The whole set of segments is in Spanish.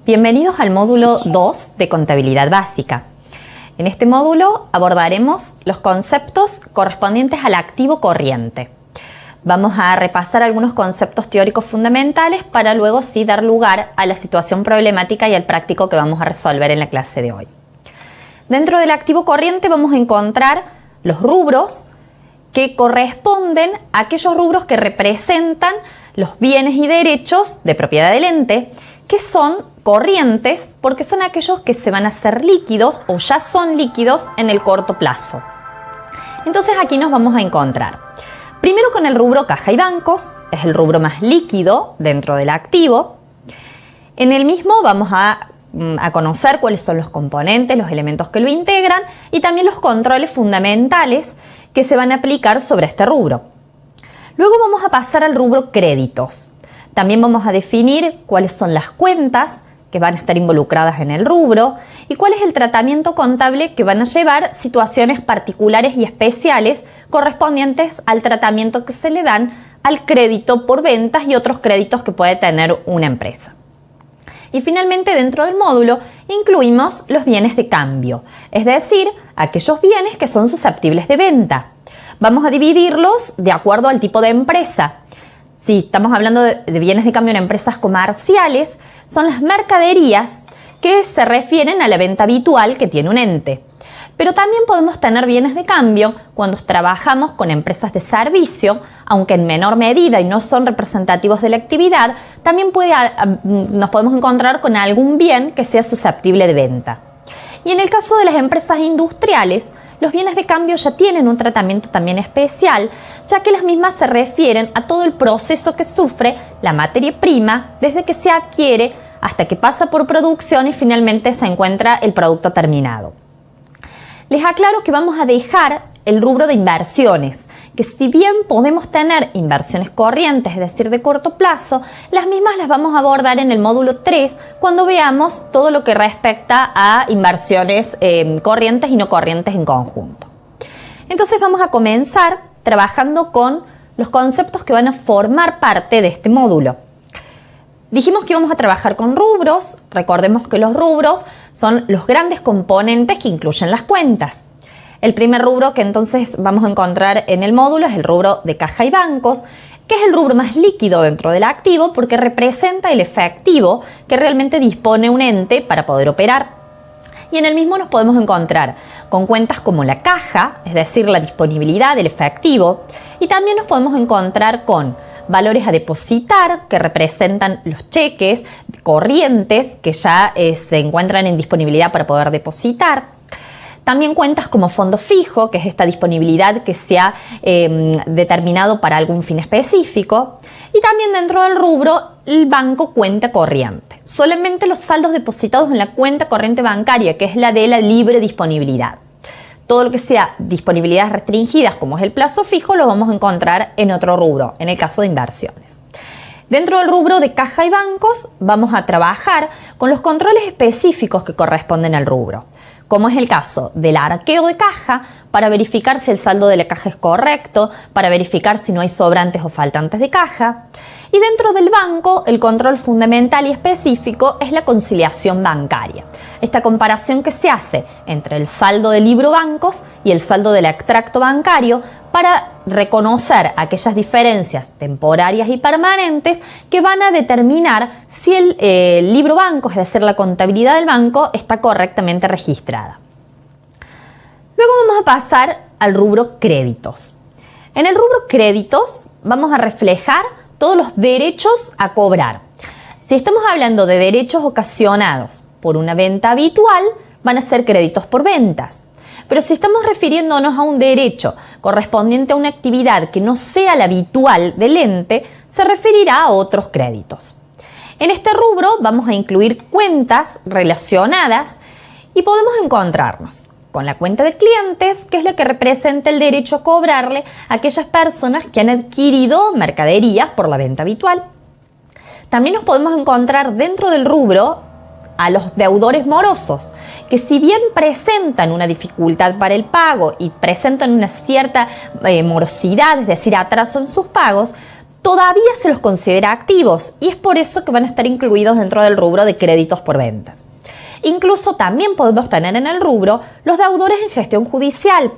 Bienvenidos al módulo 2 de Contabilidad Básica. En este módulo abordaremos los conceptos correspondientes al activo corriente. Vamos a repasar algunos conceptos teóricos fundamentales para luego sí dar lugar a la situación problemática y al práctico que vamos a resolver en la clase de hoy. Dentro del activo corriente vamos a encontrar los rubros que corresponden a aquellos rubros que representan los bienes y derechos de propiedad del ente, que son corrientes porque son aquellos que se van a hacer líquidos o ya son líquidos en el corto plazo. Entonces aquí nos vamos a encontrar primero con el rubro caja y bancos, es el rubro más líquido dentro del activo. En el mismo vamos a conocer cuáles son los componentes, los elementos que lo integran y también los controles fundamentales que se van a aplicar sobre este rubro. Luego vamos a pasar al rubro créditos. También vamos a definir cuáles son las cuentas que van a estar involucradas en el rubro y cuál es el tratamiento contable que van a llevar situaciones particulares y especiales correspondientes al tratamiento que se le dan al crédito por ventas y otros créditos que puede tener una empresa. Y finalmente, dentro del módulo incluimos los bienes de cambio, es decir, aquellos bienes que son susceptibles de venta. Vamos a dividirlos de acuerdo al tipo de empresa. Si estamos hablando de bienes de cambio en empresas comerciales, son las mercaderías que se refieren a la venta habitual que tiene un ente. Pero también podemos tener bienes de cambio cuando trabajamos con empresas de servicio, aunque en menor medida y no son representativos de la actividad, también nos podemos encontrar con algún bien que sea susceptible de venta. Y en el caso de las empresas industriales, los bienes de cambio ya tienen un tratamiento también especial, ya que las mismas se refieren a todo el proceso que sufre la materia prima desde que se adquiere hasta que pasa por producción y finalmente se encuentra el producto terminado. Les aclaro que vamos a dejar el rubro de inversiones, que si bien podemos tener inversiones corrientes, es decir, de corto plazo, las mismas las vamos a abordar en el módulo 3 cuando veamos todo lo que respecta a inversiones corrientes y no corrientes en conjunto. Entonces vamos a comenzar trabajando con los conceptos que van a formar parte de este módulo. Dijimos que íbamos a trabajar con rubros. Recordemos que los rubros son los grandes componentes que incluyen las cuentas. El primer rubro que entonces vamos a encontrar en el módulo es el rubro de caja y bancos, que es el rubro más líquido dentro del activo porque representa el efectivo que realmente dispone un ente para poder operar. Y en el mismo nos podemos encontrar con cuentas como la caja, es decir, la disponibilidad del efectivo, y también nos podemos encontrar con valores a depositar, que representan los cheques corrientes que ya se encuentran en disponibilidad para poder depositar. También cuentas como fondo fijo, que es esta disponibilidad que se ha determinado para algún fin específico. Y también dentro del rubro, el banco cuenta corriente. Solamente los saldos depositados en la cuenta corriente bancaria, que es la de la libre disponibilidad. Todo lo que sea disponibilidades restringidas, como es el plazo fijo, lo vamos a encontrar en otro rubro, en el caso de inversiones. Dentro del rubro de caja y bancos, vamos a trabajar con los controles específicos que corresponden al rubro, como es el caso del arqueo de caja para verificar si el saldo de la caja es correcto, para verificar si no hay sobrantes o faltantes de caja. Y dentro del banco, el control fundamental y específico es la conciliación bancaria. Esta comparación que se hace entre el saldo del libro bancos y el saldo del extracto bancario para reconocer aquellas diferencias temporarias y permanentes que van a determinar si el libro banco, es decir, la contabilidad del banco, está correctamente registrada. Luego vamos a pasar al rubro créditos. En el rubro créditos vamos a reflejar todos los derechos a cobrar. Si estamos hablando de derechos ocasionados por una venta habitual, van a ser créditos por ventas. Pero si estamos refiriéndonos a un derecho correspondiente a una actividad que no sea la habitual del ente, se referirá a otros créditos. En este rubro vamos a incluir cuentas relacionadas y podemos encontrarnos con la cuenta de clientes, que es la que representa el derecho a cobrarle a aquellas personas que han adquirido mercaderías por la venta habitual. También nos podemos encontrar dentro del rubro a los deudores morosos, que si bien presentan una dificultad para el pago y presentan una cierta morosidad, es decir, atraso en sus pagos, todavía se los considera activos y es por eso que van a estar incluidos dentro del rubro de créditos por ventas. Incluso también podemos tener en el rubro los deudores en gestión judicial,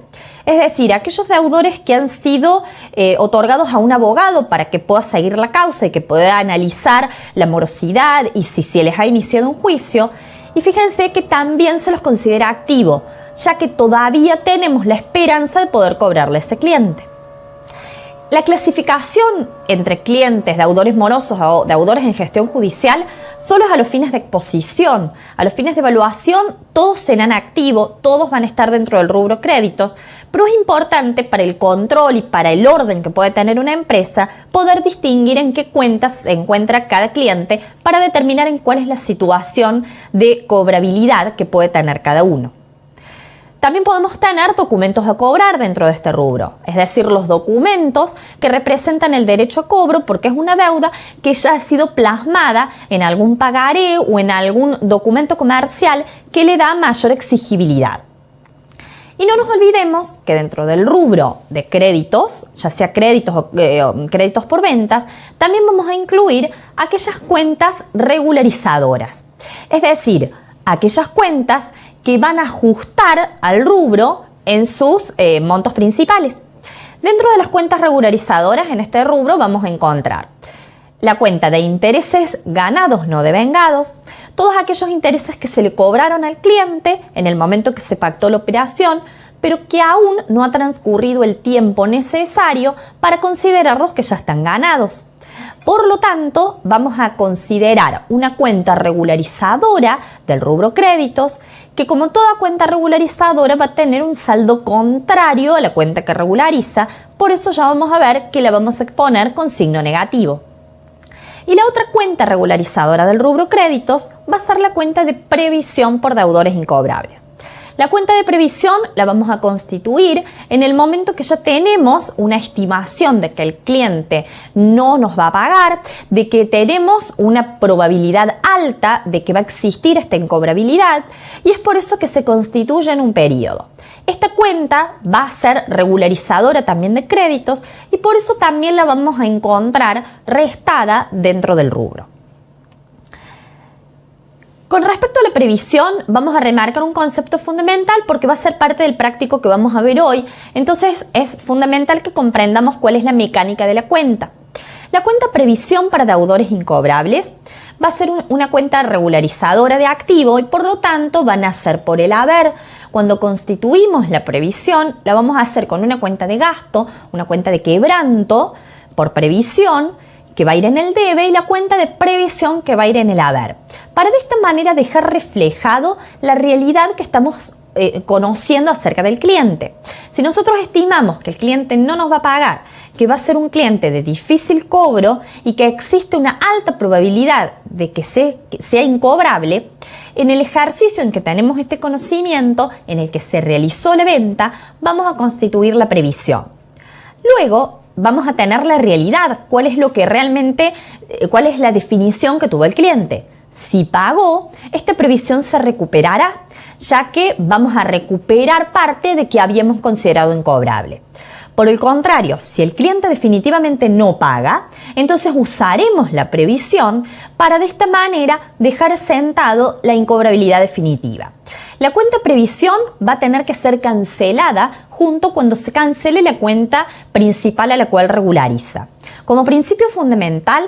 es decir, aquellos deudores que han sido otorgados a un abogado para que pueda seguir la causa y que pueda analizar la morosidad y si se les ha iniciado un juicio. Y fíjense que también se los considera activo, ya que todavía tenemos la esperanza de poder cobrarle a ese cliente. La clasificación entre clientes, deudores morosos o deudores en gestión judicial solo es a los fines de exposición. A los fines de evaluación todos serán activos, todos van a estar dentro del rubro créditos, pero es importante para el control y para el orden que puede tener una empresa poder distinguir en qué cuentas se encuentra cada cliente para determinar en cuál es la situación de cobrabilidad que puede tener cada uno. También podemos tener documentos a cobrar dentro de este rubro, es decir, los documentos que representan el derecho a cobro porque es una deuda que ya ha sido plasmada en algún pagaré o en algún documento comercial que le da mayor exigibilidad. Y no nos olvidemos que dentro del rubro de créditos, ya sea créditos o créditos por ventas, también vamos a incluir aquellas cuentas regularizadoras, es decir, aquellas cuentas que van a ajustar al rubro en sus montos principales. Dentro de las cuentas regularizadoras en este rubro vamos a encontrar la cuenta de intereses ganados no devengados, todos aquellos intereses que se le cobraron al cliente en el momento que se pactó la operación, pero que aún no ha transcurrido el tiempo necesario para considerarlos que ya están ganados. Por lo tanto, vamos a considerar una cuenta regularizadora del rubro créditos que, como toda cuenta regularizadora, va a tener un saldo contrario a la cuenta que regulariza, por eso ya vamos a ver que la vamos a exponer con signo negativo. Y la otra cuenta regularizadora del rubro créditos va a ser la cuenta de previsión por deudores incobrables. La cuenta de previsión la vamos a constituir en el momento que ya tenemos una estimación de que el cliente no nos va a pagar, de que tenemos una probabilidad alta de que va a existir esta incobrabilidad y es por eso que se constituye en un periodo. Esta cuenta va a ser regularizadora también de créditos y por eso también la vamos a encontrar restada dentro del rubro. Con respecto a la previsión, vamos a remarcar un concepto fundamental porque va a ser parte del práctico que vamos a ver hoy. Entonces, es fundamental que comprendamos cuál es la mecánica de la cuenta. La cuenta previsión para deudores incobrables va a ser una cuenta regularizadora de activo y por lo tanto van a ser por el haber. Cuando constituimos la previsión, la vamos a hacer con una cuenta de gasto, una cuenta de quebranto por previsión, que va a ir en el debe y la cuenta de previsión que va a ir en el haber, para de esta manera dejar reflejado la realidad que estamos conociendo acerca del cliente. Si nosotros estimamos que el cliente no nos va a pagar, que va a ser un cliente de difícil cobro y que existe una alta probabilidad de que sea incobrable, en el ejercicio en que tenemos este conocimiento, en el que se realizó la venta, vamos a constituir la previsión. Luego, vamos a tener la realidad, cuál es la definición que tuvo el cliente. Si pagó, esta previsión se recuperará, ya que vamos a recuperar parte de que habíamos considerado incobrable. Por el contrario, si el cliente definitivamente no paga, entonces usaremos la previsión para de esta manera dejar sentado la incobrabilidad definitiva. La cuenta previsión va a tener que ser cancelada junto cuando se cancele la cuenta principal a la cual regulariza. Como principio fundamental,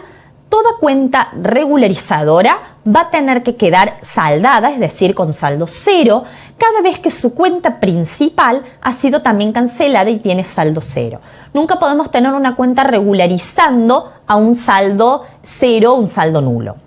toda cuenta regularizadora va a tener que quedar saldada, es decir, con saldo cero, cada vez que su cuenta principal ha sido también cancelada y tiene saldo cero. Nunca podemos tener una cuenta regularizando a un saldo cero, un saldo nulo.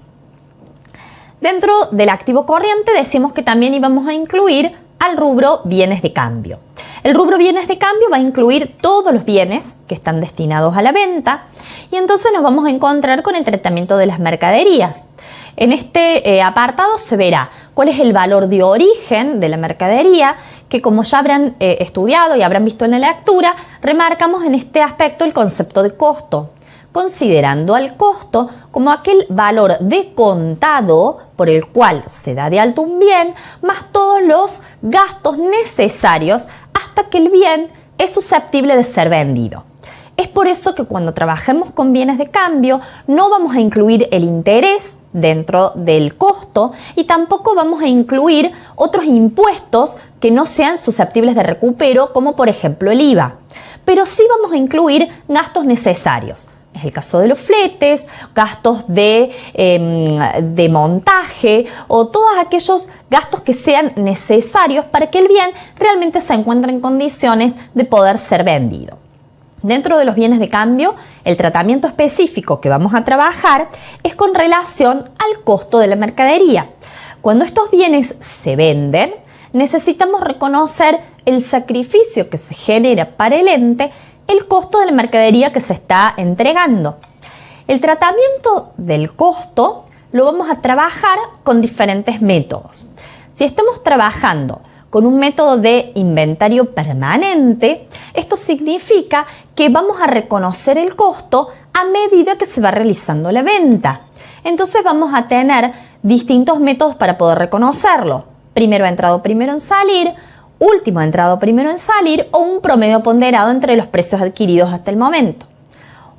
Dentro del activo corriente decimos que también íbamos a incluir al rubro bienes de cambio. El rubro bienes de cambio va a incluir todos los bienes que están destinados a la venta y entonces nos vamos a encontrar con el tratamiento de las mercaderías. En este apartado se verá cuál es el valor de origen de la mercadería, que como ya habrán estudiado y habrán visto en la lectura, remarcamos en este aspecto el concepto de costo, considerando al costo como aquel valor de contado por el cual se da de alto un bien, más todos los gastos necesarios hasta que el bien es susceptible de ser vendido. Es por eso que cuando trabajemos con bienes de cambio no vamos a incluir el interés dentro del costo y tampoco vamos a incluir otros impuestos que no sean susceptibles de recupero, como por ejemplo el IVA. Pero sí vamos a incluir gastos necesarios. Es el caso de los fletes, gastos de montaje o todos aquellos gastos que sean necesarios para que el bien realmente se encuentre en condiciones de poder ser vendido. Dentro de los bienes de cambio, el tratamiento específico que vamos a trabajar es con relación al costo de la mercadería. Cuando estos bienes se venden, necesitamos reconocer el sacrificio que se genera para el ente, el costo de la mercadería que se está entregando. El tratamiento del costo lo vamos a trabajar con diferentes métodos. Si estamos trabajando con un método de inventario permanente, esto significa que vamos a reconocer el costo a medida que se va realizando la venta. Entonces vamos a tener distintos métodos para poder reconocerlo. Primero entrado, primero en salir, último entrado, primero en salir o un promedio ponderado entre los precios adquiridos hasta el momento.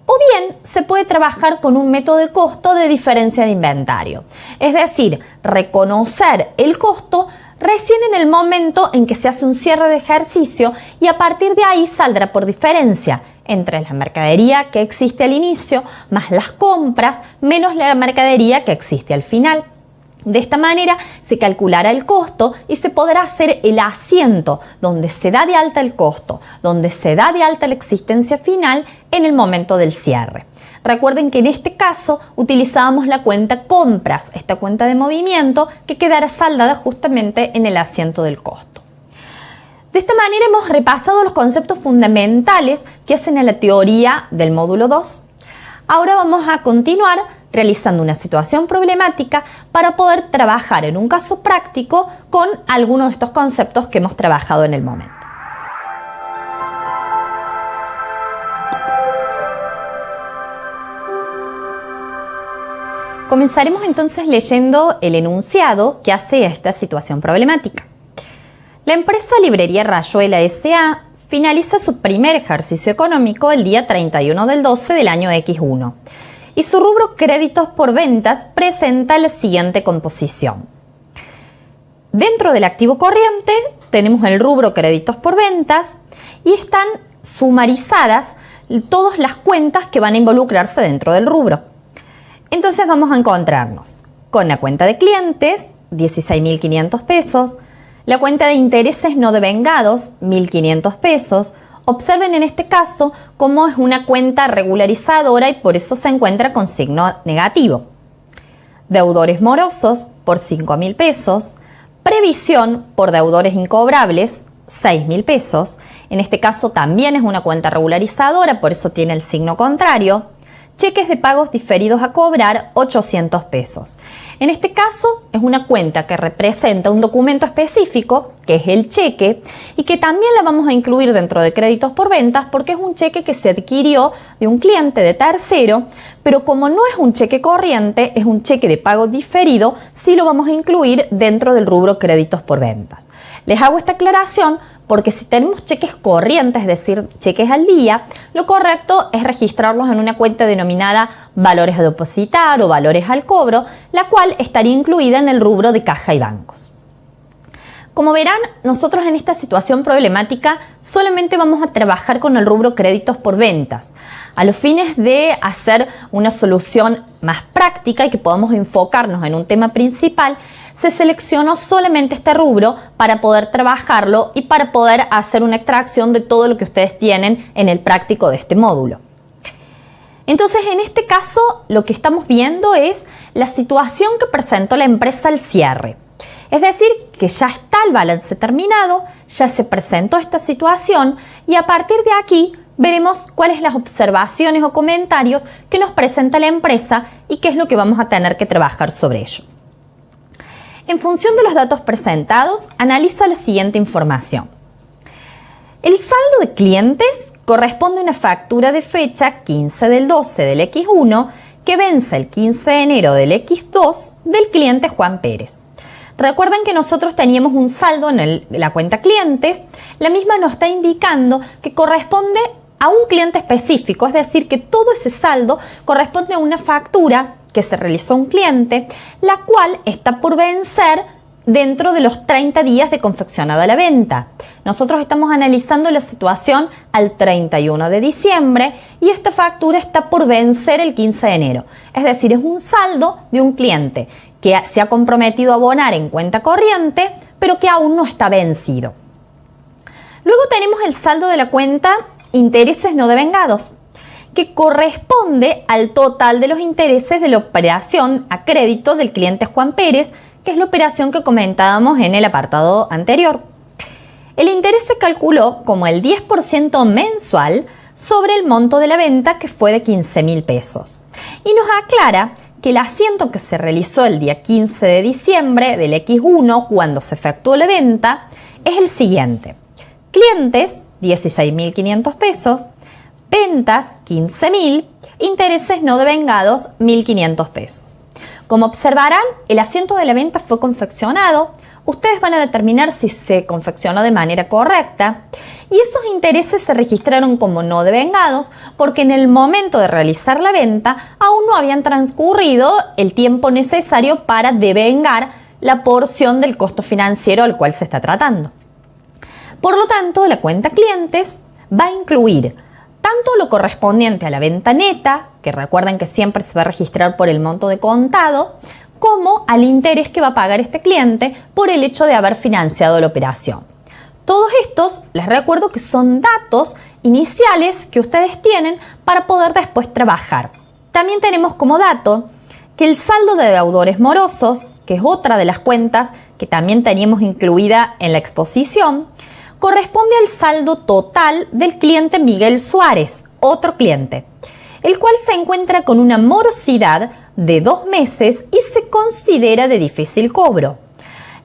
O bien se puede trabajar con un método de costo de diferencia de inventario, es decir, reconocer el costo recién en el momento en que se hace un cierre de ejercicio y a partir de ahí saldrá por diferencia entre la mercadería que existe al inicio más las compras menos la mercadería que existe al final. De esta manera se calculará el costo y se podrá hacer el asiento donde se da de alta el costo, donde se da de alta la existencia final en el momento del cierre. Recuerden que en este caso utilizábamos la cuenta compras, esta cuenta de movimiento que quedará saldada justamente en el asiento del costo. De esta manera hemos repasado los conceptos fundamentales que hacen a la teoría del módulo 2. Ahora vamos a continuar realizando una situación problemática para poder trabajar en un caso práctico con algunos de estos conceptos que hemos trabajado en el momento. Comenzaremos entonces leyendo el enunciado que hace esta situación problemática. La empresa Librería Rayuela S.A. finaliza su primer ejercicio económico el día 31 del 12 del año X1 y su rubro créditos por ventas presenta la siguiente composición. Dentro del activo corriente tenemos el rubro créditos por ventas y están sumarizadas todas las cuentas que van a involucrarse dentro del rubro. Entonces vamos a encontrarnos con la cuenta de clientes, 16.500 pesos, la cuenta de intereses no devengados, 1.500 pesos. Observen en este caso cómo es una cuenta regularizadora y por eso se encuentra con signo negativo. Deudores morosos por 5.000 pesos. Previsión por deudores incobrables, 6.000 pesos. En este caso también es una cuenta regularizadora, por eso tiene el signo contrario. Cheques de pagos diferidos a cobrar, 800 pesos. En este caso es una cuenta que representa un documento específico, que es el cheque, y que también la vamos a incluir dentro de créditos por ventas porque es un cheque que se adquirió de un cliente de tercero, pero como no es un cheque corriente, es un cheque de pago diferido, sí lo vamos a incluir dentro del rubro créditos por ventas. Les hago esta aclaración porque si tenemos cheques corrientes, es decir, cheques al día, lo correcto es registrarlos en una cuenta denominada valores a depositar o valores al cobro, la cual estaría incluida en el rubro de caja y bancos. Como verán, nosotros en esta situación problemática solamente vamos a trabajar con el rubro créditos por ventas, a los fines de hacer una solución más práctica y que podamos enfocarnos en un tema principal. Se seleccionó solamente este rubro para poder trabajarlo y para poder hacer una extracción de todo lo que ustedes tienen en el práctico de este módulo. Entonces, en este caso, lo que estamos viendo es la situación que presentó la empresa al cierre. Es decir, que ya está el balance terminado, ya se presentó esta situación y a partir de aquí veremos cuáles son las observaciones o comentarios que nos presenta la empresa y qué es lo que vamos a tener que trabajar sobre ello. En función de los datos presentados, analiza la siguiente información. El saldo de clientes corresponde a una factura de fecha 15 del 12 del X1 que vence el 15 de enero del X2 del cliente Juan Pérez. Recuerden que nosotros teníamos un saldo en la cuenta clientes, la misma nos está indicando que corresponde a un cliente específico, es decir, que todo ese saldo corresponde a una factura que se realizó a un cliente, la cual está por vencer dentro de los 30 días de confeccionada la venta. Nosotros estamos analizando la situación al 31 de diciembre y esta factura está por vencer el 15 de enero. Es decir, es un saldo de un cliente que se ha comprometido a abonar en cuenta corriente, pero que aún no está vencido. Luego tenemos el saldo de la cuenta intereses no devengados, que corresponde al total de los intereses de la operación a crédito del cliente Juan Pérez, que es la operación que comentábamos en el apartado anterior. El interés se calculó como el 10% mensual sobre el monto de la venta, que fue de 15.000 pesos. Y nos aclara que el asiento que se realizó el día 15 de diciembre del X1, cuando se efectuó la venta, es el siguiente. Clientes, 16.500 pesos. Ventas, 15.000. Intereses no devengados, 1.500 pesos. Como observarán, el asiento de la venta fue confeccionado. Ustedes van a determinar si se confeccionó de manera correcta y esos intereses se registraron como no devengados porque en el momento de realizar la venta aún no habían transcurrido el tiempo necesario para devengar la porción del costo financiero al cual se está tratando. Por lo tanto, la cuenta clientes va a incluir tanto lo correspondiente a la venta neta, que recuerden que siempre se va a registrar por el monto de contado, como al interés que va a pagar este cliente por el hecho de haber financiado la operación. Todos estos, les recuerdo que son datos iniciales que ustedes tienen para poder después trabajar. También tenemos como dato que el saldo de deudores morosos, que es otra de las cuentas que también teníamos incluida en la exposición, corresponde al saldo total del cliente Miguel Suárez, otro cliente, el cual se encuentra con una morosidad de 2 meses y se considera de difícil cobro.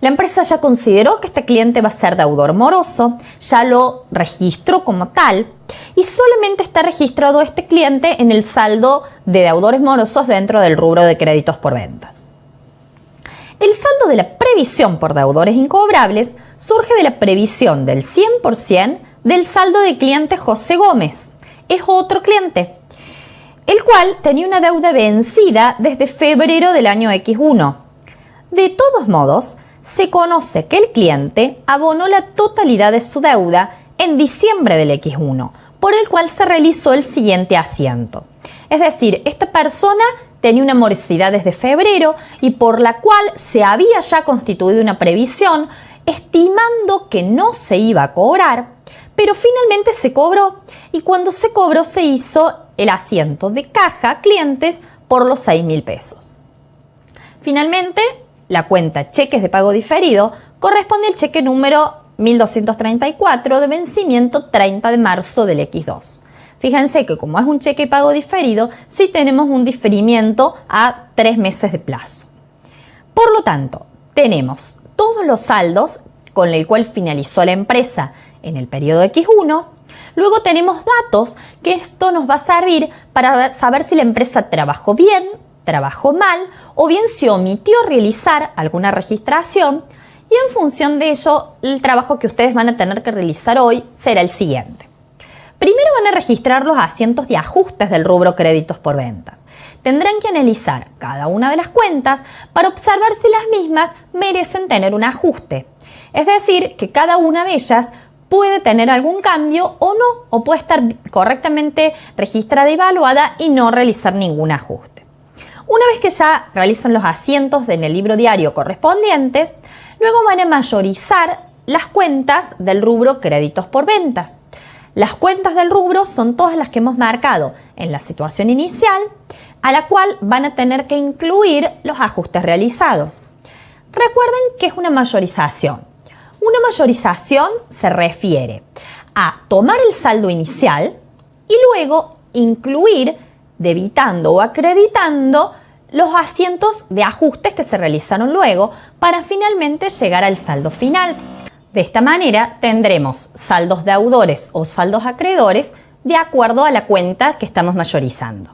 La empresa ya consideró que este cliente va a ser deudor moroso, ya lo registró como tal y solamente está registrado este cliente en el saldo de deudores morosos dentro del rubro de créditos por ventas. El saldo de la previsión por deudores incobrables surge de la previsión del 100% del saldo de cliente José Gómez. Es otro cliente, el cual tenía una deuda vencida desde febrero del año X1. De todos modos, se conoce que el cliente abonó la totalidad de su deuda en diciembre del X1, por el cual se realizó el siguiente asiento. Es decir, esta persona tenía una morosidad desde febrero y por la cual se había ya constituido una previsión estimando que no se iba a cobrar, pero finalmente se cobró y cuando se cobró se hizo el asiento de caja clientes por los 6.000 pesos. Finalmente, la cuenta cheques de pago diferido corresponde al cheque número 1234 de vencimiento 30 de marzo del X2. Fíjense que como es un cheque de pago diferido, sí tenemos un diferimiento a 3 meses de plazo. Por lo tanto, tenemos todos los saldos con el cual finalizó la empresa en el periodo X1. Luego tenemos datos que esto nos va a servir para saber si la empresa trabajó bien, trabajó mal o bien se omitió realizar alguna registración y en función de ello el trabajo que ustedes van a tener que realizar hoy será el siguiente. Primero van a registrar los asientos de ajustes del rubro créditos por ventas. Tendrán que analizar cada una de las cuentas para observar si las mismas merecen tener un ajuste. Es decir, que cada una de ellas puede tener algún cambio o no, o puede estar correctamente registrada y evaluada y no realizar ningún ajuste. Una vez que ya realizan los asientos en el libro diario correspondientes, luego van a mayorizar las cuentas del rubro créditos por ventas. Las cuentas del rubro son todas las que hemos marcado en la situación inicial, a la cual van a tener que incluir los ajustes realizados. Recuerden que es una mayorización. Una mayorización se refiere a tomar el saldo inicial y luego incluir, debitando o acreditando, los asientos de ajustes que se realizaron luego para finalmente llegar al saldo final. De esta manera tendremos saldos deudores o saldos acreedores de acuerdo a la cuenta que estamos mayorizando.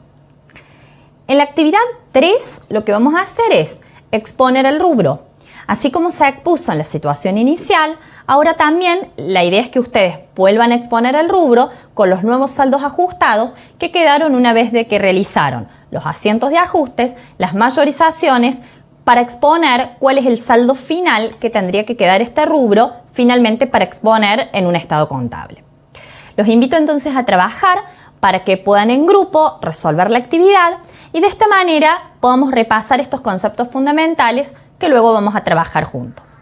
En la actividad 3 lo que vamos a hacer es exponer el rubro. Así como se expuso en la situación inicial, ahora también la idea es que ustedes vuelvan a exponer el rubro con los nuevos saldos ajustados que quedaron una vez de que realizaron los asientos de ajustes, las mayorizaciones, para exponer cuál es el saldo final que tendría que quedar este rubro finalmente para exponer en un estado contable. Los invito entonces a trabajar para que puedan en grupo resolver la actividad y de esta manera podamos repasar estos conceptos fundamentales que luego vamos a trabajar juntos.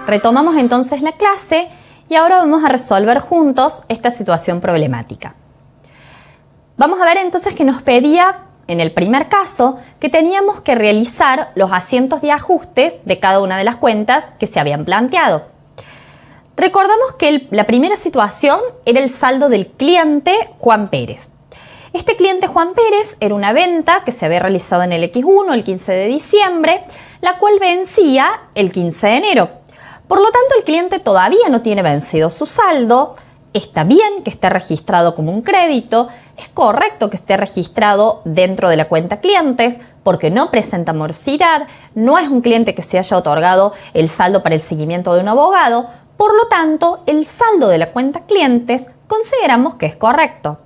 Retomamos entonces la clase y ahora vamos a resolver juntos esta situación problemática. Vamos a ver entonces que nos pedía en el primer caso que teníamos que realizar los asientos de ajustes de cada una de las cuentas que se habían planteado. Recordamos que la primera situación era el saldo del cliente Juan Pérez. Este cliente Juan Pérez era una venta que se había realizado en el X1 el 15 de diciembre, la cual vencía el 15 de enero. Por lo tanto, el cliente todavía no tiene vencido su saldo, está bien que esté registrado como un crédito, es correcto que esté registrado dentro de la cuenta clientes porque no presenta morosidad, no es un cliente que se haya otorgado el saldo para el seguimiento de un abogado, por lo tanto, el saldo de la cuenta clientes consideramos que es correcto.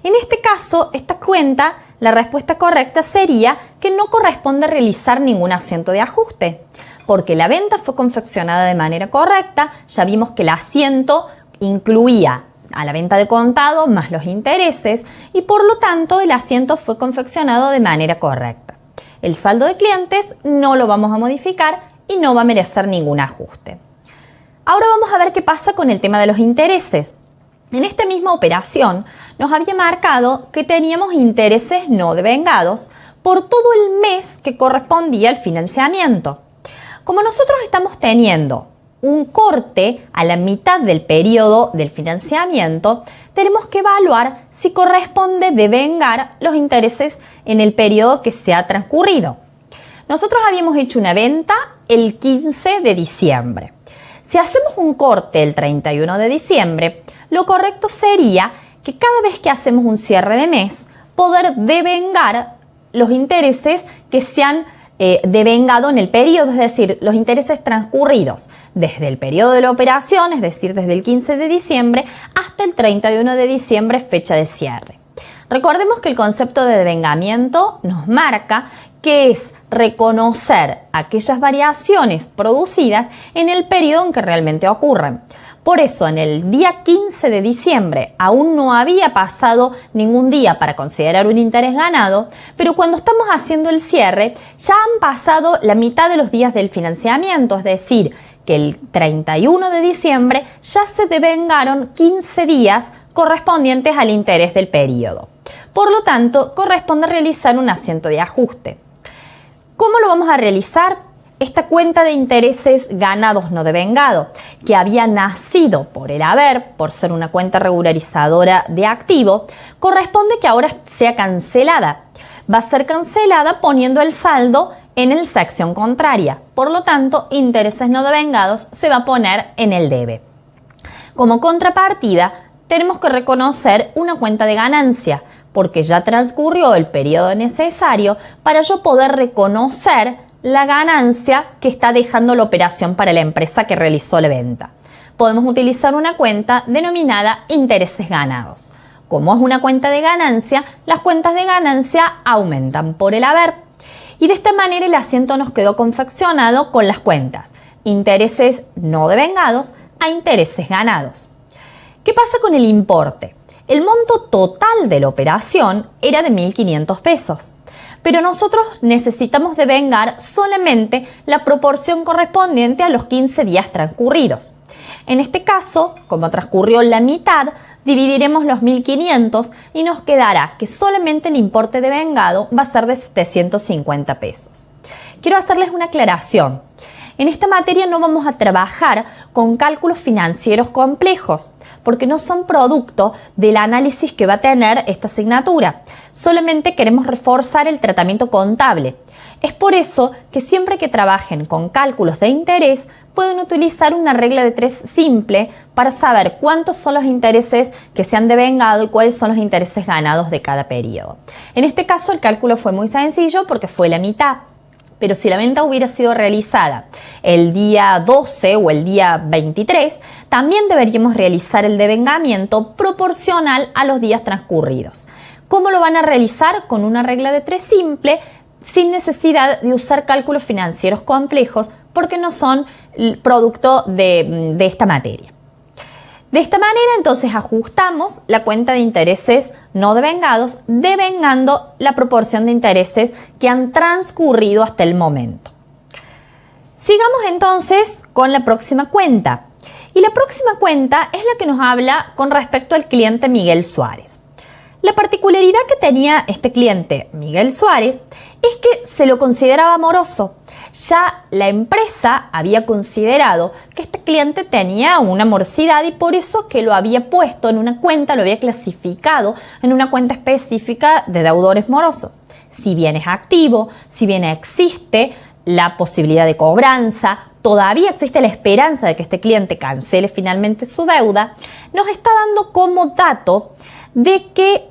En este caso, esta cuenta, la respuesta correcta sería que no corresponde realizar ningún asiento de ajuste, porque la venta fue confeccionada de manera correcta, ya vimos que el asiento incluía a la venta de contado más los intereses y por lo tanto el asiento fue confeccionado de manera correcta. El saldo de clientes no lo vamos a modificar y no va a merecer ningún ajuste. Ahora vamos a ver qué pasa con el tema de los intereses. En esta misma operación nos había marcado que teníamos intereses no devengados por todo el mes que correspondía al financiamiento. Como nosotros estamos teniendo un corte a la mitad del periodo del financiamiento, tenemos que evaluar si corresponde devengar los intereses en el periodo que se ha transcurrido. Nosotros habíamos hecho una venta el 15 de diciembre. Si hacemos un corte el 31 de diciembre, lo correcto sería que cada vez que hacemos un cierre de mes, poder devengar los intereses que se han devengado en el periodo, es decir, los intereses transcurridos desde el periodo de la operación, es decir, desde el 15 de diciembre hasta el 31 de diciembre, fecha de cierre. Recordemos que el concepto de devengamiento nos marca que es reconocer aquellas variaciones producidas en el periodo en que realmente ocurren. Por eso, en el día 15 de diciembre aún no había pasado ningún día para considerar un interés ganado, pero cuando estamos haciendo el cierre ya han pasado la mitad de los días del financiamiento, es decir, que el 31 de diciembre ya se devengaron 15 días correspondientes al interés del periodo. Por lo tanto, corresponde realizar un asiento de ajuste. ¿Cómo lo vamos a realizar? Esta cuenta de intereses ganados no devengados, que había nacido por el haber, por ser una cuenta regularizadora de activo, corresponde que ahora sea cancelada. Va a ser cancelada poniendo el saldo en la sección contraria. Por lo tanto, intereses no devengados se va a poner en el debe. Como contrapartida, tenemos que reconocer una cuenta de ganancia, porque ya transcurrió el periodo necesario para yo poder reconocer la ganancia que está dejando la operación para la empresa que realizó la venta. Podemos utilizar una cuenta denominada intereses ganados. Como es una cuenta de ganancia, las cuentas de ganancia aumentan por el haber. Y de esta manera el asiento nos quedó confeccionado con las cuentas intereses no devengados a intereses ganados. ¿Qué pasa con el importe? El monto total de la operación era de 1.500 pesos, pero nosotros necesitamos devengar solamente la proporción correspondiente a los 15 días transcurridos. En este caso, como transcurrió la mitad, dividiremos los 1.500 y nos quedará que solamente el importe devengado va a ser de 750 pesos. Quiero hacerles una aclaración. En esta materia no vamos a trabajar con cálculos financieros complejos, porque no son producto del análisis que va a tener esta asignatura. Solamente queremos reforzar el tratamiento contable. Es por eso que siempre que trabajen con cálculos de interés, pueden utilizar una regla de 3 simple para saber cuántos son los intereses que se han devengado y cuáles son los intereses ganados de cada periodo. En este caso el cálculo fue muy sencillo porque fue la mitad. Pero si la venta hubiera sido realizada el día 12 o el día 23, también deberíamos realizar el devengamiento proporcional a los días transcurridos. ¿Cómo lo van a realizar? Con una regla de 3 simple, sin necesidad de usar cálculos financieros complejos, porque no son producto de esta materia. De esta manera, entonces, ajustamos la cuenta de intereses no devengados, devengando la proporción de intereses que han transcurrido hasta el momento. Sigamos entonces con la próxima cuenta. Y la próxima cuenta es la que nos habla con respecto al cliente Miguel Suárez. La particularidad que tenía este cliente Miguel Suárez es que se lo consideraba moroso. Ya la empresa había considerado que este cliente tenía una morosidad y por eso que lo había puesto en una cuenta, lo había clasificado en una cuenta específica de deudores morosos. Si bien es activo, si bien existe la posibilidad de cobranza, todavía existe la esperanza de que este cliente cancele finalmente su deuda, nos está dando como dato de que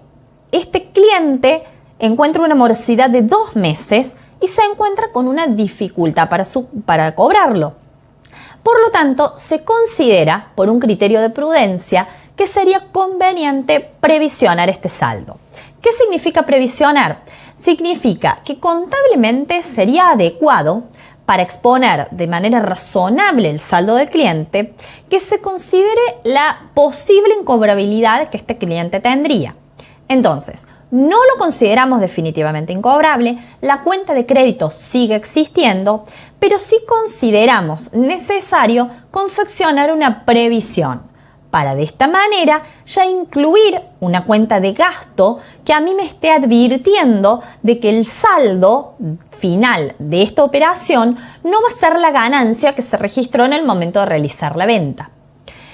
este cliente encuentra una morosidad de 2 meses y se encuentra con una dificultad para cobrarlo. Por lo tanto, se considera, por un criterio de prudencia, que sería conveniente previsionar este saldo. ¿Qué significa previsionar? Significa que contablemente sería adecuado para exponer de manera razonable el saldo del cliente que se considere la posible incobrabilidad que este cliente tendría. Entonces, no lo consideramos definitivamente incobrable, la cuenta de crédito sigue existiendo, pero sí consideramos necesario confeccionar una previsión para de esta manera ya incluir una cuenta de gasto que a mí me esté advirtiendo de que el saldo final de esta operación no va a ser la ganancia que se registró en el momento de realizar la venta.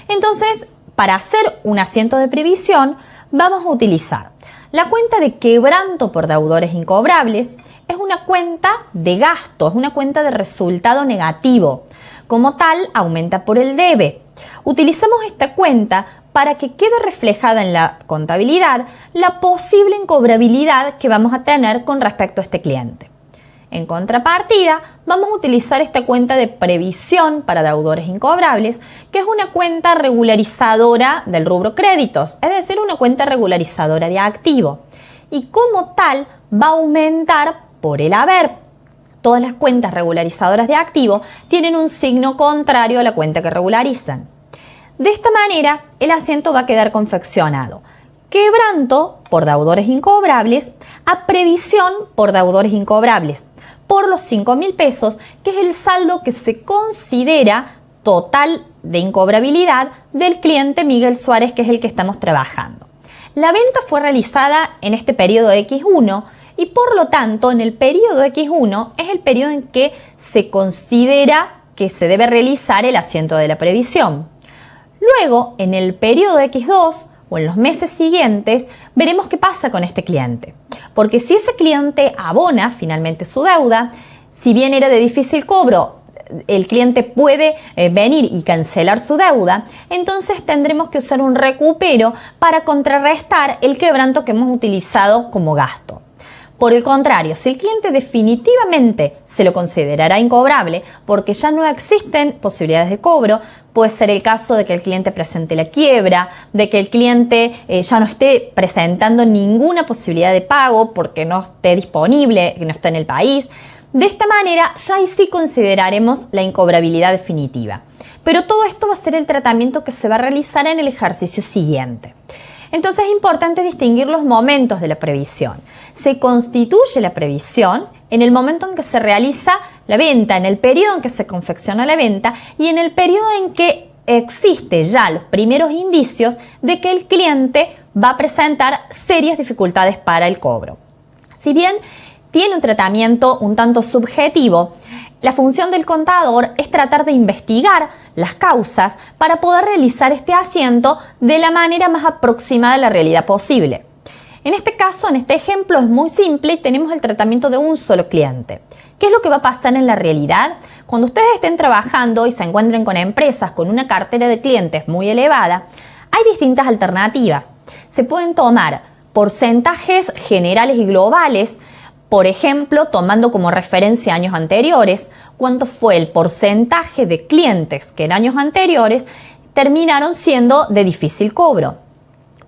Entonces, para hacer un asiento de previsión, vamos a utilizar la cuenta de quebranto por deudores incobrables. Es una cuenta de gasto, es una cuenta de resultado negativo. Como tal, aumenta por el debe. Utilizamos esta cuenta para que quede reflejada en la contabilidad la posible incobrabilidad que vamos a tener con respecto a este cliente. En contrapartida, vamos a utilizar esta cuenta de previsión para deudores incobrables, que es una cuenta regularizadora del rubro créditos, es decir, una cuenta regularizadora de activo. Y como tal, va a aumentar por el haber. Todas las cuentas regularizadoras de activo tienen un signo contrario a la cuenta que regularizan. De esta manera, el asiento va a quedar confeccionado. Quebranto por deudores incobrables a previsión por deudores incobrables por los 5.000 pesos, que es el saldo que se considera total de incobrabilidad del cliente Miguel Suárez, que es el que estamos trabajando. La venta fue realizada en este periodo X1 y por lo tanto en el periodo X1 es el periodo en que se considera que se debe realizar el asiento de la previsión. Luego, en el periodo X2 o en los meses siguientes, veremos qué pasa con este cliente. Porque si ese cliente abona finalmente su deuda, si bien era de difícil cobro, el cliente puede venir y cancelar su deuda, entonces tendremos que usar un recupero para contrarrestar el quebranto que hemos utilizado como gasto. Por el contrario, si el cliente definitivamente se lo considerará incobrable porque ya no existen posibilidades de cobro, puede ser el caso de que el cliente presente la quiebra, de que el cliente ya no esté presentando ninguna posibilidad de pago porque no esté disponible, que no esté en el país. De esta manera, ya ahí sí consideraremos la incobrabilidad definitiva. Pero todo esto va a ser el tratamiento que se va a realizar en el ejercicio siguiente. Entonces es importante distinguir los momentos de la previsión. Se constituye la previsión en el momento en que se realiza la venta, en el periodo en que se confecciona la venta y en el periodo en que existe ya los primeros indicios de que el cliente va a presentar serias dificultades para el cobro. Si bien tiene un tratamiento un tanto subjetivo, la función del contador es tratar de investigar las causas para poder realizar este asiento de la manera más aproximada a la realidad posible. En este caso, en este ejemplo, es muy simple y tenemos el tratamiento de un solo cliente. ¿Qué es lo que va a pasar en la realidad? Cuando ustedes estén trabajando y se encuentren con empresas con una cartera de clientes muy elevada, hay distintas alternativas. Se pueden tomar porcentajes generales y globales. Por ejemplo, tomando como referencia años anteriores, cuánto fue el porcentaje de clientes que en años anteriores terminaron siendo de difícil cobro.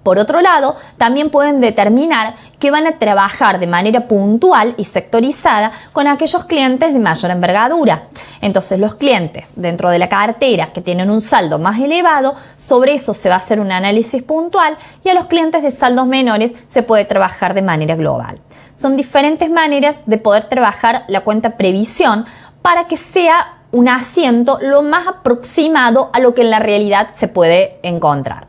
Por otro lado, también pueden determinar que van a trabajar de manera puntual y sectorizada con aquellos clientes de mayor envergadura. Entonces, los clientes dentro de la cartera que tienen un saldo más elevado, sobre eso se va a hacer un análisis puntual y a los clientes de saldos menores se puede trabajar de manera global. Son diferentes maneras de poder trabajar la cuenta previsión para que sea un asiento lo más aproximado a lo que en la realidad se puede encontrar.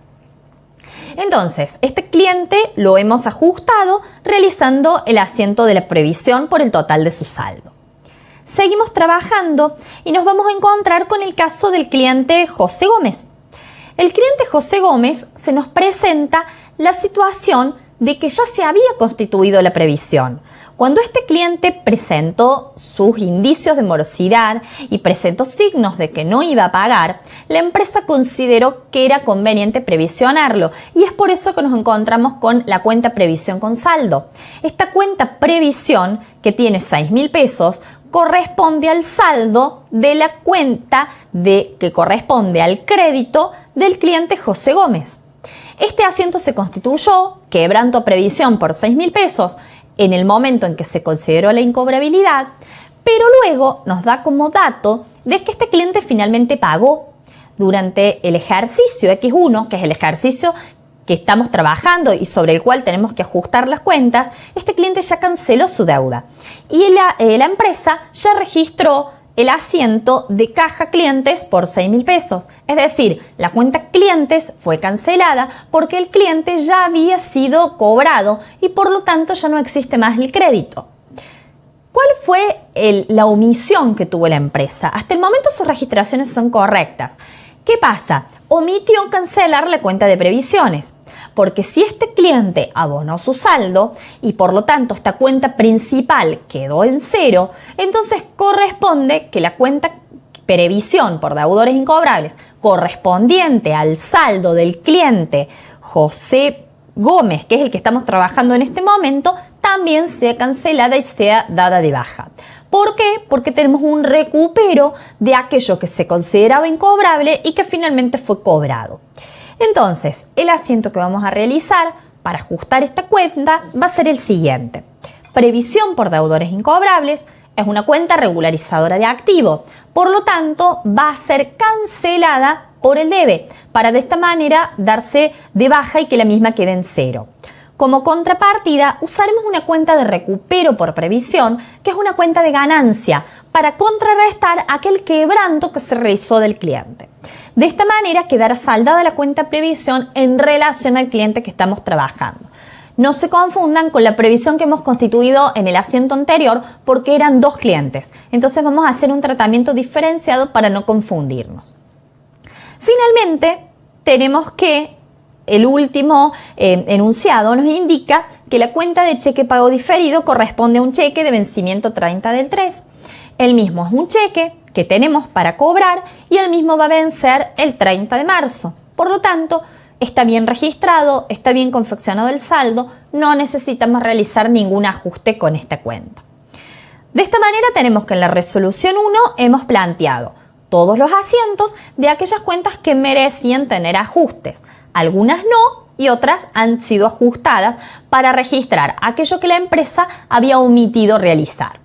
Entonces, este cliente lo hemos ajustado realizando el asiento de la previsión por el total de su saldo. Seguimos trabajando y nos vamos a encontrar con el caso del cliente José Gómez. El cliente José Gómez se nos presenta la situación de que ya se había constituido la previsión. Cuando este cliente presentó sus indicios de morosidad y presentó signos de que no iba a pagar, la empresa consideró que era conveniente previsionarlo y es por eso que nos encontramos con la cuenta previsión con saldo. Esta cuenta previsión, que tiene 6.000 pesos, corresponde al saldo de la cuenta que corresponde al crédito del cliente José Gómez. Este asiento se constituyó, quebrando previsión por 6.000 pesos en el momento en que se consideró la incobrabilidad, pero luego nos da como dato de que este cliente finalmente pagó durante el ejercicio X1, que es el ejercicio que estamos trabajando y sobre el cual tenemos que ajustar las cuentas. Este cliente ya canceló su deuda y la empresa ya registró el asiento de caja clientes por 6.000 pesos. Es decir, la cuenta clientes fue cancelada porque el cliente ya había sido cobrado y por lo tanto ya no existe más el crédito. ¿Cuál fue la omisión que tuvo la empresa? Hasta el momento sus registraciones son correctas. ¿Qué pasa? Omitió cancelar la cuenta de previsiones. Porque si este cliente abonó su saldo y por lo tanto esta cuenta principal quedó en cero, entonces corresponde que la cuenta previsión por deudores incobrables correspondiente al saldo del cliente José Gómez, que es el que estamos trabajando en este momento, también sea cancelada y sea dada de baja. ¿Por qué? Porque tenemos un recupero de aquello que se consideraba incobrable y que finalmente fue cobrado. Entonces, el asiento que vamos a realizar para ajustar esta cuenta va a ser el siguiente. Previsión por deudores incobrables es una cuenta regularizadora de activo, por lo tanto va a ser cancelada por el debe, para de esta manera darse de baja y que la misma quede en cero. Como contrapartida, usaremos una cuenta de recupero por previsión, que es una cuenta de ganancia, para contrarrestar aquel quebranto que se realizó del cliente. De esta manera quedará saldada la cuenta previsión en relación al cliente que estamos trabajando. No se confundan con la previsión que hemos constituido en el asiento anterior porque eran dos clientes. Entonces vamos a hacer un tratamiento diferenciado para no confundirnos. Finalmente, tenemos que el último enunciado nos indica que la cuenta de cheque pago diferido corresponde a un cheque de vencimiento 30 del 3. El mismo es un cheque que tenemos para cobrar y el mismo va a vencer el 30 de marzo. Por lo tanto, está bien registrado, está bien confeccionado el saldo, no necesitamos realizar ningún ajuste con esta cuenta. De esta manera tenemos que en la resolución 1 hemos planteado todos los asientos de aquellas cuentas que merecían tener ajustes. Algunas no y otras han sido ajustadas para registrar aquello que la empresa había omitido realizar.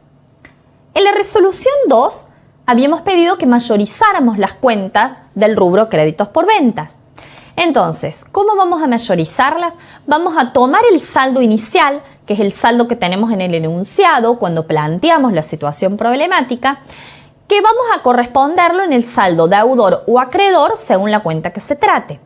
En la resolución 2 habíamos pedido que mayorizáramos las cuentas del rubro créditos por ventas. Entonces, ¿cómo vamos a mayorizarlas? Vamos a tomar el saldo inicial, que es el saldo que tenemos en el enunciado cuando planteamos la situación problemática, que vamos a corresponderlo en el saldo deudor o acreedor según la cuenta que se trate.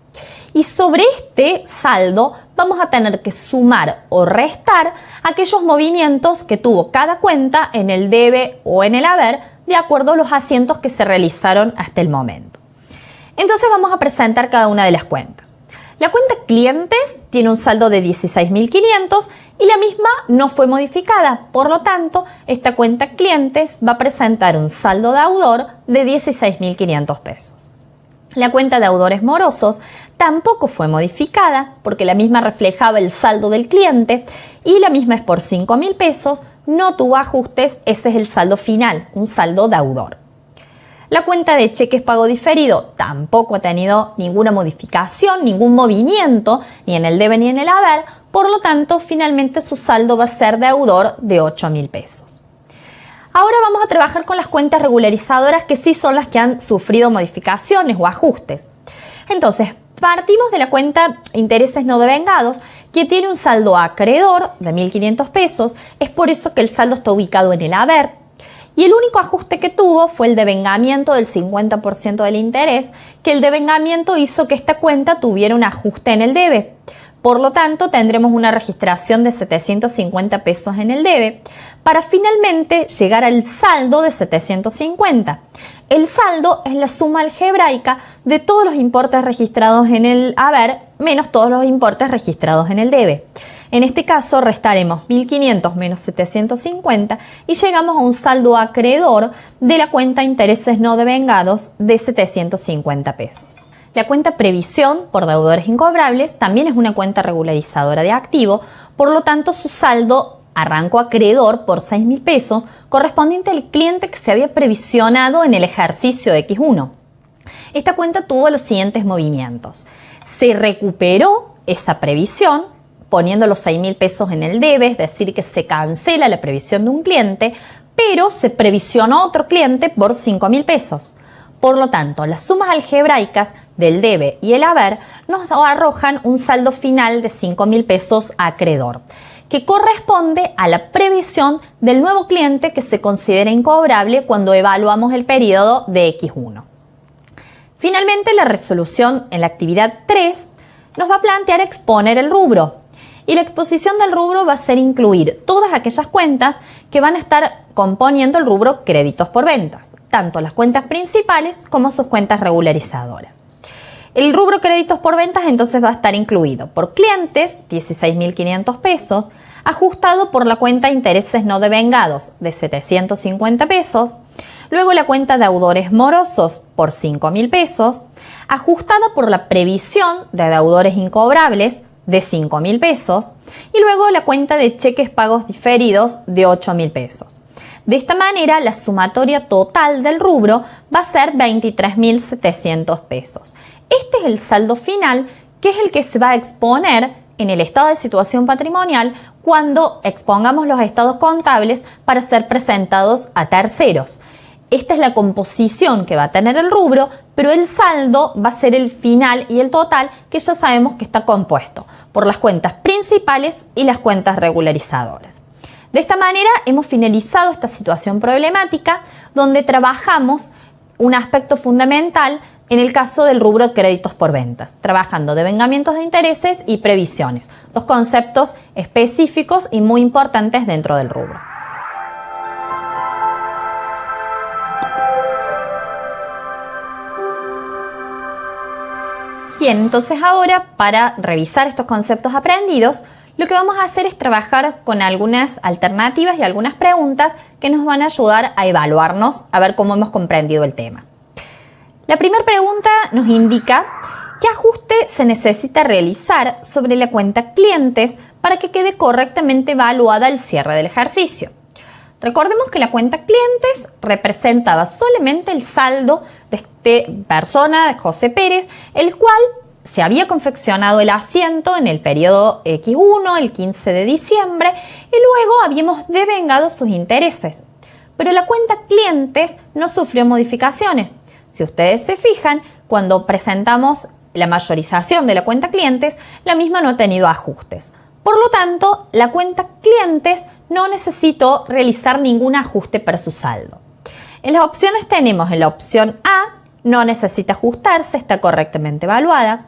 Y sobre este saldo vamos a tener que sumar o restar aquellos movimientos que tuvo cada cuenta en el debe o en el haber de acuerdo a los asientos que se realizaron hasta el momento. Entonces vamos a presentar cada una de las cuentas. La cuenta clientes tiene un saldo de 16.500 y la misma no fue modificada. Por lo tanto, esta cuenta clientes va a presentar un saldo deudor de 16.500 pesos. La cuenta de deudores morosos tampoco fue modificada porque la misma reflejaba el saldo del cliente y la misma es por 5.000 pesos, no tuvo ajustes, ese es el saldo final, un saldo deudor. La cuenta de cheques pago diferido tampoco ha tenido ninguna modificación, ningún movimiento, ni en el debe ni en el haber, por lo tanto, finalmente su saldo va a ser deudor de 8.000 pesos. Ahora vamos a trabajar con las cuentas regularizadoras que sí son las que han sufrido modificaciones o ajustes. Entonces, partimos de la cuenta intereses no devengados, que tiene un saldo acreedor de 1.500 pesos, es por eso que el saldo está ubicado en el haber. y el único ajuste que tuvo fue el devengamiento del 50% del interés, que el devengamiento hizo que esta cuenta tuviera un ajuste en el debe. Por lo tanto, tendremos una registración de 750 pesos en el debe para finalmente llegar al saldo de 750. El saldo es la suma algebraica de todos los importes registrados en el haber menos todos los importes registrados en el debe. En este caso, restaremos 1.500 menos 750 y llegamos a un saldo acreedor de la cuenta intereses no devengados de 750 pesos. La cuenta previsión por deudores incobrables también es una cuenta regularizadora de activo, por lo tanto su saldo arrancó acreedor por 6.000 pesos correspondiente al cliente que se había previsionado en el ejercicio de X1. Esta cuenta tuvo los siguientes movimientos. Se recuperó esa previsión poniendo los 6.000 pesos en el debe, es decir, que se cancela la previsión de un cliente, pero se previsionó otro cliente por 5.000 pesos. Por lo tanto, las sumas algebraicas del debe y el haber nos arrojan un saldo final de 5.000 pesos acreedor, que corresponde a la previsión del nuevo cliente que se considera incobrable cuando evaluamos el periodo de X1. Finalmente, la resolución en la actividad 3 nos va a plantear exponer el rubro. Y la exposición del rubro va a ser incluir todas aquellas cuentas que van a estar componiendo el rubro créditos por ventas, tanto las cuentas principales como sus cuentas regularizadoras. El rubro créditos por ventas entonces va a estar incluido por clientes, 16.500 pesos, ajustado por la cuenta intereses no devengados de 750 pesos, luego la cuenta deudores morosos por 5.000 pesos, ajustada por la previsión de deudores incobrables de 5.000 pesos y luego la cuenta de cheques pagos diferidos de 8.000 pesos. De esta manera, la sumatoria total del rubro va a ser 23.700 pesos. Este es el saldo final, que es el que se va a exponer en el estado de situación patrimonial cuando expongamos los estados contables para ser presentados a terceros. Esta es la composición que va a tener el rubro, pero el saldo va a ser el final y el total, que ya sabemos que está compuesto por las cuentas principales y las cuentas regularizadoras. De esta manera hemos finalizado esta situación problemática donde trabajamos un aspecto fundamental en el caso del rubro créditos por ventas, trabajando devengamientos de intereses y previsiones, dos conceptos específicos y muy importantes dentro del rubro. Bien, entonces ahora para revisar estos conceptos aprendidos, lo que vamos a hacer es trabajar con algunas alternativas y algunas preguntas que nos van a ayudar a evaluarnos, a ver cómo hemos comprendido el tema. La primera pregunta nos indica qué ajuste se necesita realizar sobre la cuenta clientes para que quede correctamente evaluada al cierre del ejercicio. Recordemos que la cuenta clientes representaba solamente el saldo de esta persona, de José Pérez, el cual se había confeccionado el asiento en el periodo X1, el 15 de diciembre, y luego habíamos devengado sus intereses. Pero la cuenta clientes no sufrió modificaciones. Si ustedes se fijan, cuando presentamos la mayorización de la cuenta clientes, la misma no ha tenido ajustes. Por lo tanto, la cuenta clientes no necesitó realizar ningún ajuste para su saldo. En las opciones tenemos en la opción A, no necesita ajustarse, está correctamente evaluada.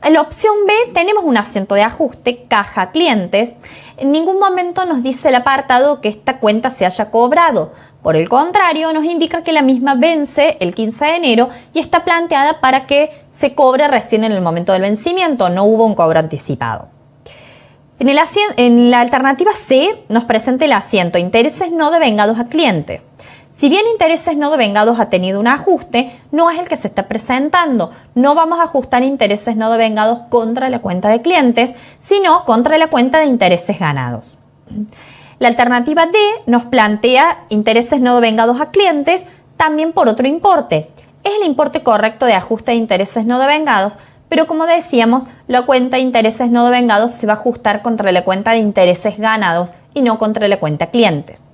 En la opción B tenemos un asiento de ajuste, caja clientes. En ningún momento nos dice el apartado que esta cuenta se haya cobrado. Por el contrario, nos indica que la misma vence el 15 de enero y está planteada para que se cobre recién en el momento del vencimiento. No hubo un cobro anticipado. En la alternativa C nos presenta el asiento intereses no devengados a clientes. Si bien intereses no devengados ha tenido un ajuste, no es el que se está presentando. No vamos a ajustar intereses no devengados contra la cuenta de clientes, sino contra la cuenta de intereses ganados. La alternativa D nos plantea intereses no devengados a clientes también por otro importe. Es el importe correcto de ajuste de intereses no devengados, pero como decíamos, la cuenta de intereses no devengados se va a ajustar contra la cuenta de intereses ganados y no contra la cuenta clientes.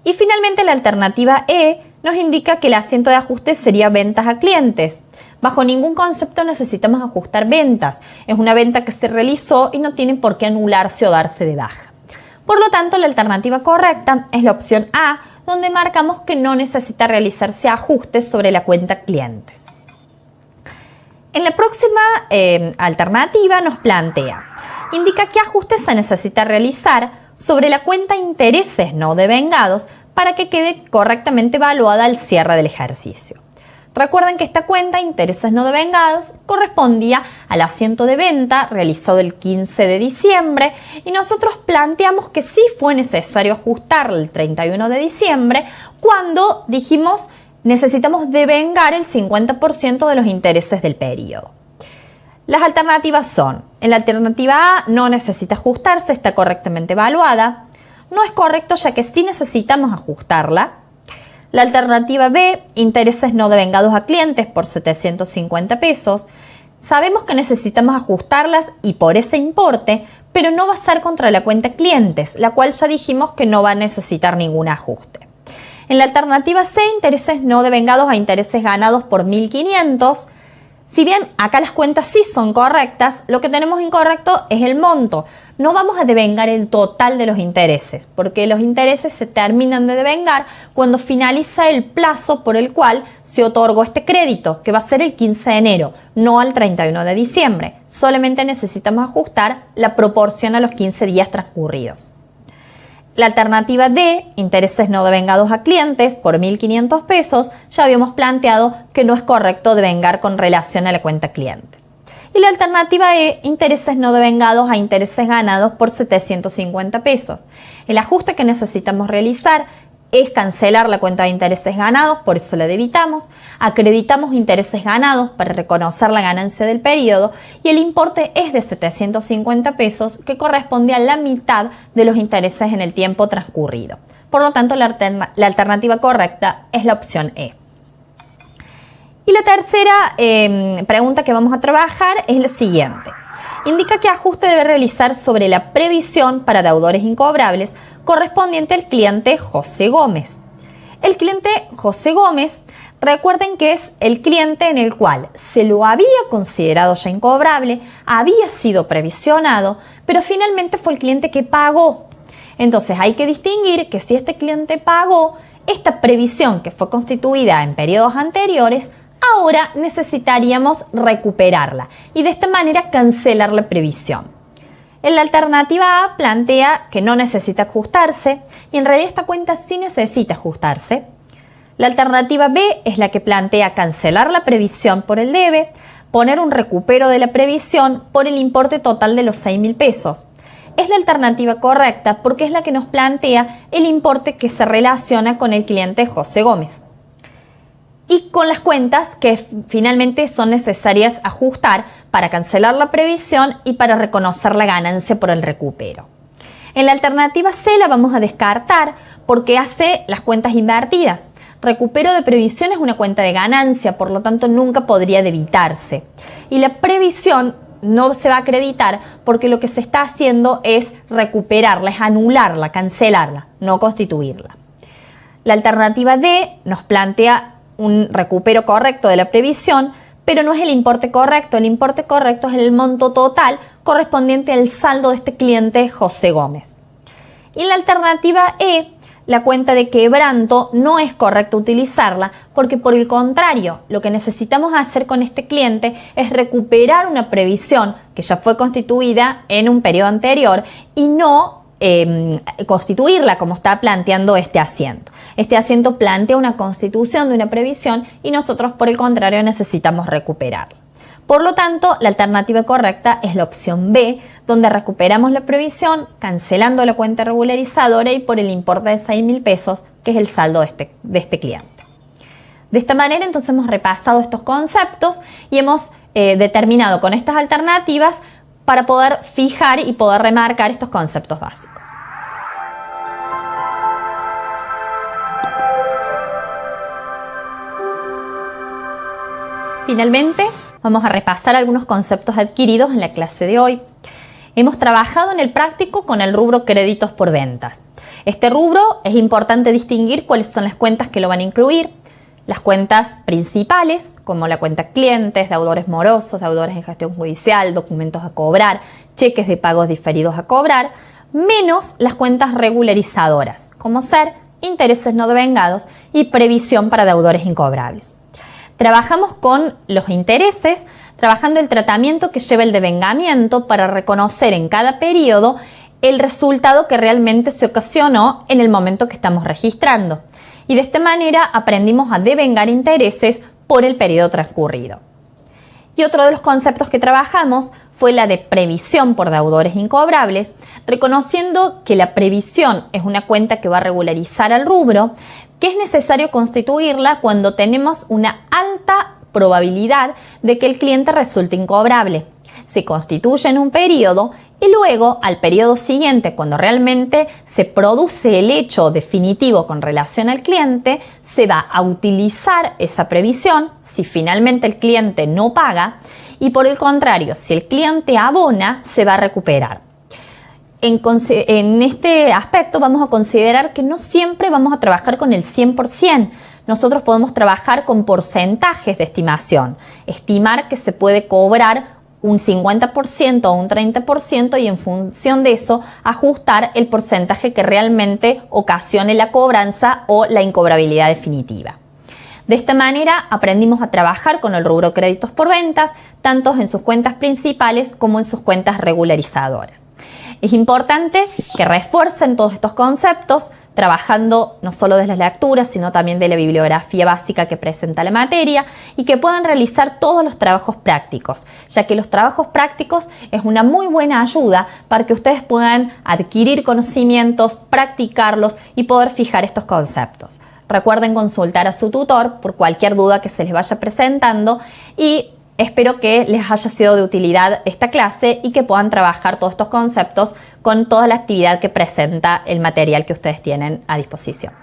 Y finalmente la alternativa E nos indica que el asiento de ajuste sería ventas a clientes. Bajo ningún concepto necesitamos ajustar ventas. Es una venta que se realizó y no tiene por qué anularse o darse de baja. Por lo tanto, la alternativa correcta es la opción A, donde marcamos que no necesita realizarse ajustes sobre la cuenta clientes. En la próxima alternativa nos plantea, indica qué ajustes se necesita realizar sobre la cuenta intereses no devengados para que quede correctamente evaluada al cierre del ejercicio. Recuerden que esta cuenta, intereses no devengados, correspondía al asiento de venta realizado el 15 de diciembre y nosotros planteamos que sí fue necesario ajustarla el 31 de diciembre cuando dijimos necesitamos devengar el 50% de los intereses del periodo. Las alternativas son, en la alternativa A no necesita ajustarse, está correctamente evaluada. No es correcto ya que sí necesitamos ajustarla. La alternativa B, intereses no devengados a clientes por 750 pesos. Sabemos que necesitamos ajustarlas y por ese importe, pero no va a ser contra la cuenta clientes, la cual ya dijimos que no va a necesitar ningún ajuste. En la alternativa C, intereses no devengados a intereses ganados por 1.500. Si bien acá las cuentas sí son correctas, lo que tenemos incorrecto es el monto. No vamos a devengar el total de los intereses, porque los intereses se terminan de devengar cuando finaliza el plazo por el cual se otorgó este crédito, que va a ser el 15 de enero, no al 31 de diciembre. Solamente necesitamos ajustar la proporción a los 15 días transcurridos. La alternativa D, intereses no devengados a clientes por 1.500 pesos, ya habíamos planteado que no es correcto devengar con relación a la cuenta clientes. Y la alternativa E, intereses no devengados a intereses ganados por 750 pesos. El ajuste que necesitamos realizar es cancelar la cuenta de intereses ganados, por eso la debitamos, acreditamos intereses ganados para reconocer la ganancia del periodo y el importe es de 750 pesos que corresponde a la mitad de los intereses en el tiempo transcurrido. Por lo tanto, la alternativa correcta es la opción E. Y la tercera pregunta que vamos a trabajar es la siguiente. Indica qué ajuste debe realizar sobre la previsión para deudores incobrables correspondiente al cliente José Gómez. El cliente José Gómez, recuerden que es el cliente en el cual se lo había considerado ya incobrable, había sido previsionado, pero finalmente fue el cliente que pagó. Entonces hay que distinguir que si este cliente pagó, esta previsión que fue constituida en periodos anteriores, ahora necesitaríamos recuperarla y de esta manera cancelar la previsión. En la alternativa A plantea que no necesita ajustarse y en realidad esta cuenta sí necesita ajustarse. La alternativa B es la que plantea cancelar la previsión por el debe, poner un recupero de la previsión por el importe total de los 6.000 pesos. Es la alternativa correcta porque es la que nos plantea el importe que se relaciona con el cliente José Gómez y con las cuentas que finalmente son necesarias ajustar para cancelar la previsión y para reconocer la ganancia por el recupero. En la alternativa C la vamos a descartar porque hace las cuentas invertidas. Recupero de previsión es una cuenta de ganancia, por lo tanto nunca podría debitarse. Y la previsión no se va a acreditar porque lo que se está haciendo es recuperarla, es anularla, cancelarla, no constituirla. La alternativa D nos plantea un recupero correcto de la previsión, pero no es el importe correcto. El importe correcto es el monto total correspondiente al saldo de este cliente José Gómez. Y en la alternativa E, la cuenta de quebranto no es correcto utilizarla porque por el contrario, lo que necesitamos hacer con este cliente es recuperar una previsión que ya fue constituida en un periodo anterior y no constituirla como está planteando este asiento. Este asiento plantea una constitución de una previsión y nosotros por el contrario necesitamos recuperarla. Por lo tanto, la alternativa correcta es la opción B, donde recuperamos la previsión cancelando la cuenta regularizadora y por el importe de 6.000 pesos, que es el saldo de este cliente. De esta manera entonces hemos repasado estos conceptos y hemos determinado con estas alternativas para poder fijar y poder remarcar estos conceptos básicos. Finalmente, vamos a repasar algunos conceptos adquiridos en la clase de hoy. Hemos trabajado en el práctico con el rubro créditos por ventas. Este rubro es importante distinguir cuáles son las cuentas que lo van a incluir. Las cuentas principales, como la cuenta clientes, deudores morosos, deudores en gestión judicial, documentos a cobrar, cheques de pagos diferidos a cobrar, menos las cuentas regularizadoras, como ser intereses no devengados y previsión para deudores incobrables. Trabajamos con los intereses, trabajando el tratamiento que lleva el devengamiento para reconocer en cada periodo el resultado que realmente se ocasionó en el momento que estamos registrando. Y de esta manera aprendimos a devengar intereses por el periodo transcurrido. Y otro de los conceptos que trabajamos fue la de previsión por deudores incobrables, reconociendo que la previsión es una cuenta que va a regularizar al rubro, que es necesario constituirla cuando tenemos una alta probabilidad de que el cliente resulte incobrable. Se constituye en un periodo y luego, al periodo siguiente, cuando realmente se produce el hecho definitivo con relación al cliente, se va a utilizar esa previsión si finalmente el cliente no paga y por el contrario, si el cliente abona, se va a recuperar. En este aspecto vamos a considerar que no siempre vamos a trabajar con el 100%. Nosotros podemos trabajar con porcentajes de estimación. Estimar que se puede cobrar un 50% o un 30% y en función de eso ajustar el porcentaje que realmente ocasione la cobranza o la incobrabilidad definitiva. De esta manera aprendimos a trabajar con el rubro créditos por ventas, tanto en sus cuentas principales como en sus cuentas regularizadoras. Es importante que refuercen todos estos conceptos, trabajando no solo desde las lecturas, sino también de la bibliografía básica que presenta la materia y que puedan realizar todos los trabajos prácticos, ya que los trabajos prácticos es una muy buena ayuda para que ustedes puedan adquirir conocimientos, practicarlos y poder fijar estos conceptos. Recuerden consultar a su tutor por cualquier duda que se les vaya presentando y espero que les haya sido de utilidad esta clase y que puedan trabajar todos estos conceptos con toda la actividad que presenta el material que ustedes tienen a disposición.